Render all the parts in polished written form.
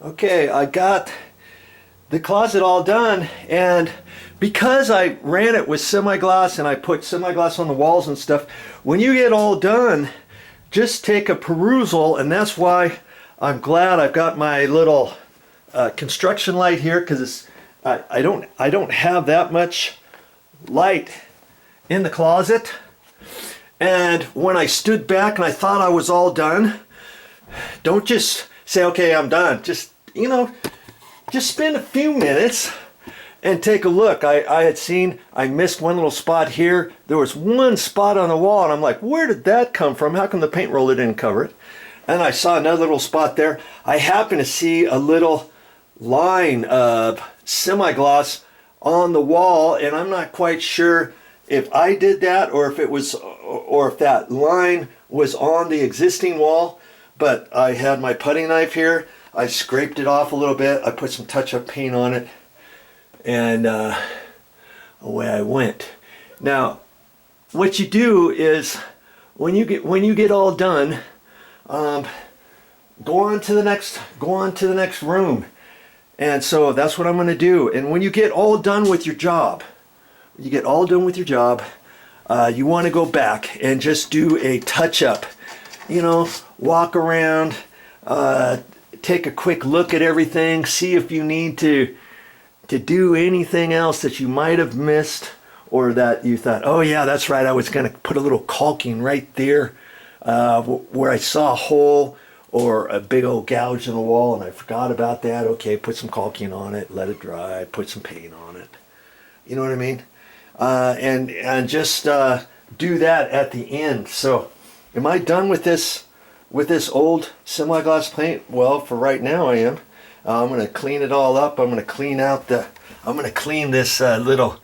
Okay, I got the closet all done, and because I ran it with semi-gloss and I put semi-gloss on the walls and stuff, when you get all done, just take a perusal, and that's why I'm glad I've got my little construction light here, because I don't have that much light in the closet. And when I stood back and I thought I was all done, don't just say, okay, I'm done. Just, just spend a few minutes and take a look. I missed one little spot here. There was one spot on the wall, and I'm like, where did that come from? How come the paint roller didn't cover it? And I saw another little spot there. I happened to see a little line of semi-gloss on the wall, and I'm not quite sure if I did that or if that line was on the existing wall. But I had my putty knife here. I scraped it off a little bit. I put some touch-up paint on it, and away I went. Now, what you do is when you get all done, go on to the next room. And so that's what I'm going to do. And when you get all done with your job, you want to go back and just do a touch-up. Walk around, take a quick look at everything, see if you need to do anything else that you might have missed, or that you thought, oh yeah, that's right, I was going to put a little caulking right there where I saw a hole or a big old gouge in the wall and I forgot about that. Okay, put some caulking on it, let it dry, put some paint on it. You know what I mean? And just do that at the end. So am I done with this old semi-gloss paint? Well, for right now I am. I'm going to clean it all up. I'm going to clean this little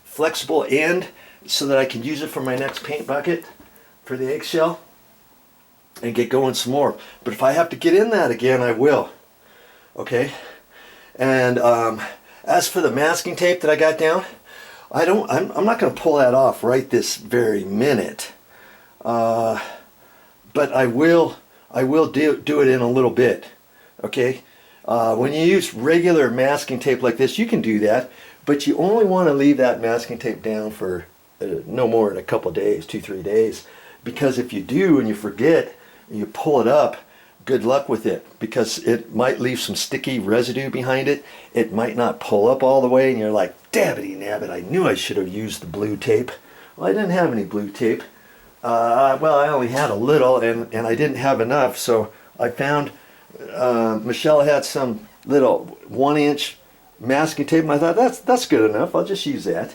flexible end so that I can use it for my next paint bucket for the eggshell and get going some more. But if I have to get in that again, I will. Okay? And as for the masking tape that I got down, I'm not going to pull that off right this very minute. But I will do it in a little bit. Okay? When you use regular masking tape like this, you can do that, but you only want to leave that masking tape down for no more than a couple days, 2-3 days. Because if you do and you forget and you pull it up, good luck with it, because it might leave some sticky residue behind it. It might not pull up all the way, and you're like, dabbity nabbit, I knew I should have used the blue tape. Well, I didn't have any blue tape. Well, I only had a little, and I didn't have enough, so I found Michelle had some little 1-inch masking tape, and I thought that's good enough. I'll just use that.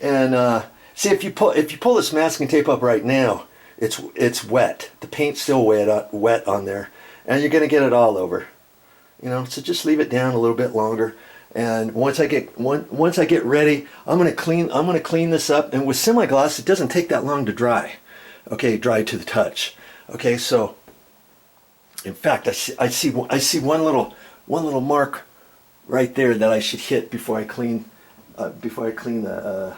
And see, if you pull this masking tape up right now, it's wet. The paint's still wet on there, and you're gonna get it all over. So just leave it down a little bit longer. And once I get ready, I'm gonna clean this up. And with semi-gloss, it doesn't take that long to dry. Okay, dry to the touch. Okay, so in fact, I see one little mark right there that I should hit before I clean the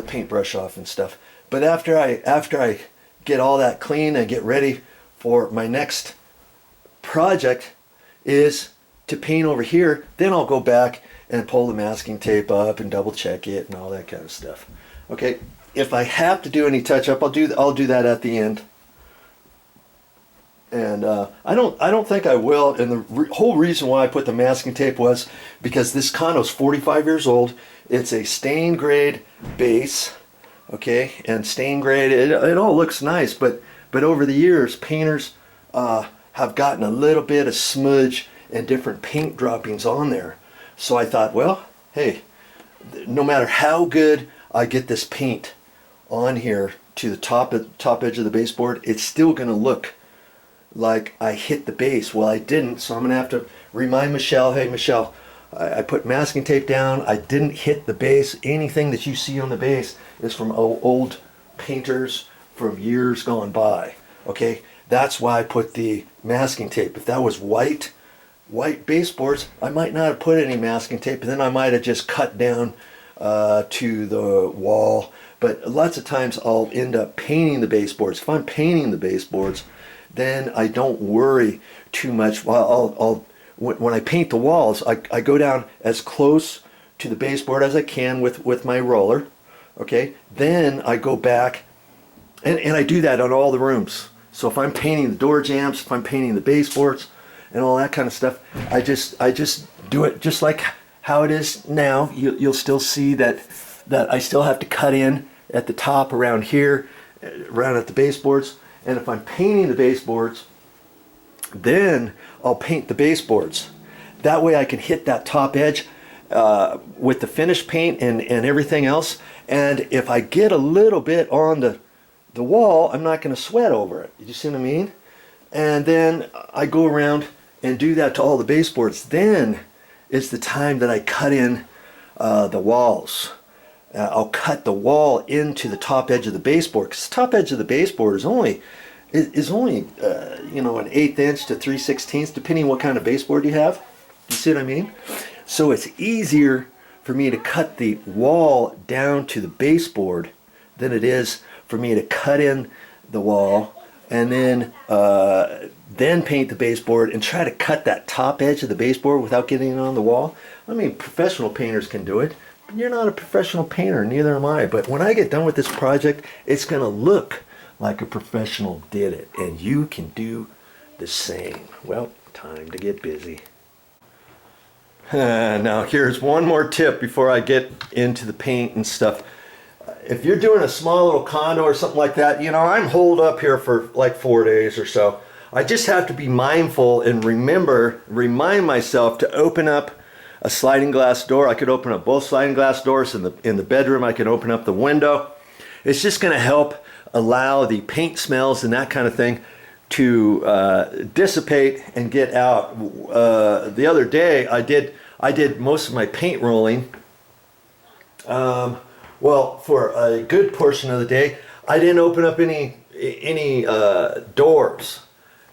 paintbrush off and stuff. But after I get all that clean and get ready for my next project is to paint over here, then I'll go back and pull the masking tape up and double check it and all that kind of stuff. Okay, if I have to do any touch up, I'll do that at the end. And I don't think I will. And the whole reason why I put the masking tape was because this condo is 45 years old. It's a stain grade base. Okay, and stain grade, it all looks nice, but over the years, painters have gotten a little bit of smudge and different paint droppings on there. So I thought, well, hey, no matter how good I get this paint on here to the top edge of the baseboard, it's still going to look like I hit the base. Well, I didn't, so I'm going to have to remind Michelle, hey, Michelle, I put masking tape down. I didn't hit the base. Anything that you see on the base is from old painters from years gone by. Okay, that's why I put the masking tape. If that was white baseboards, I might not have put any masking tape, and then I might have just cut down to the wall. But lots of times I'll end up painting the baseboards. If I'm painting the baseboards, then I don't worry too much. Well, when I paint the walls, I go down as close to the baseboard as I can with my roller. Okay, then I go back and I do that on all the rooms. So if I'm painting the door jambs, if I'm painting the baseboards and all that kind of stuff, I just do it just like how it is now. You'll still see that I still have to cut in at the top around here, around at the baseboards. And if I'm painting the baseboards, then I'll paint the baseboards. That way I can hit that top edge with the finished paint and everything else. And if I get a little bit on the wall, I'm not going to sweat over it. You see what I mean? And then I go around and do that to all the baseboards. Then is the time that I cut in the walls. I'll cut the wall into the top edge of the baseboard, because the top edge of the baseboard is only you know, an 1/8 inch to 3/16, depending what kind of baseboard you have. You see what I mean? So it's easier for me to cut the wall down to the baseboard than it is for me to cut in the wall and then paint the baseboard and try to cut that top edge of the baseboard without getting it on the wall. I mean, professional painters can do it. But you're not a professional painter, neither am I. But when I get done with this project, it's going to look like a professional did it, and you can do the same. Well, time to get busy. Now here's one more tip before I get into the paint and stuff. If you're doing a small little condo or something like that, you know, I'm holed up here for like 4 days or so. I just have to be mindful and remind myself to open up a sliding glass door. I could open up both sliding glass doors in the bedroom. I can open up the window. It's just going to help allow the paint smells and that kind of thing to dissipate and get out. The other day I did most of my paint rolling. Well, for a good portion of the day, I didn't open up any doors,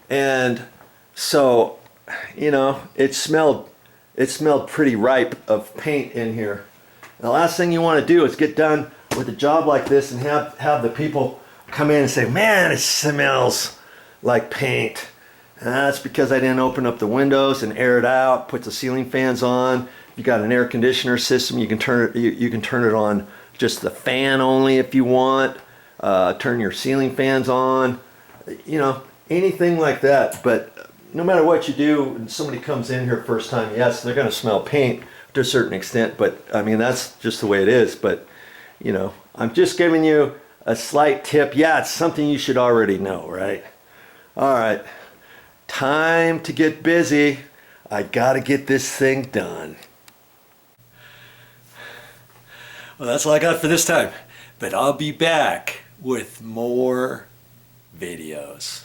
and so, you know, it smelled pretty ripe of paint in here. The last thing you want to do is get done with a job like this and have the people come in and say, man, it smells like paint. And that's because I didn't open up the windows and air it out, put the ceiling fans on. If you got an air conditioner system, you can turn it on just the fan only if you want. Turn your ceiling fans on, you know, anything like that. But no matter what you do, when somebody comes in here first time, yes, they're going to smell paint to a certain extent, but I mean, that's just the way it is. But, you know, I'm just giving you a slight tip. Yeah, it's something you should already know, right? All right, time to get busy. I gotta get this thing done. Well, that's all I got for this time, but I'll be back with more videos.